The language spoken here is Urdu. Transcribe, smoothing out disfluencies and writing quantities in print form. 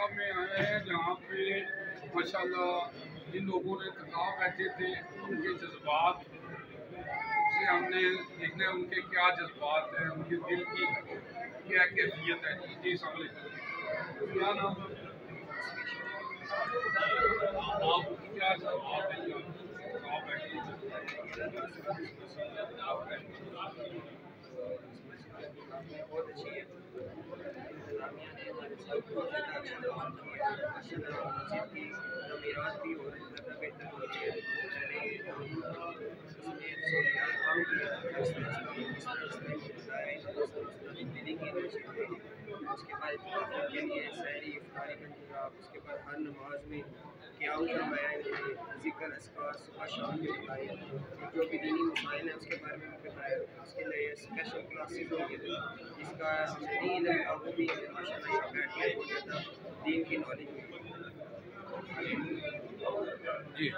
صاحب میں آئے ہیں جہاں پہ ماشاءاللہ جن لوگوں نے اعتکاف بیٹھے تھے ان کے جذبات سے ہم نے دیکھنا ہے ان کے کیا جذبات ہیں، ان کے دل کی کیا کیفیت ہے. جی السلام علیکم. کیا نام ہے آپ کی، کیا جذبات ہیں اعتکاف بیٹھے بہت اچھی ہے. انتظامیہ نے ہمارے ساتھ بہت زیادہ اچھا کام کیا. ماشاءاللہ مسجد کی تعمیرات بھی اور زیادہ بہتر ہو رہی ہے. اس میں سہولیات کام کیا اس طرح تبدیلی کی مسجد میں. اس کے بعد اعتکاف کے لیے سحری افطاری کا انتظام. اس کے بعد ہر نماز میں قیام کروایا انہوں نے. ذکر اذکار صبح شام میں بتائے. جو بھی دینی مسائل ہیں اس کے بارے میں بتایا. اس کے لیے اسپیشل کلاسز ہوں گے جس کا ہمیں نہیں علم تھا وہ بھی ماشاءاللہ یہاں بیٹھ کے بہت زیادہ دین کی نالج ہوئی. جی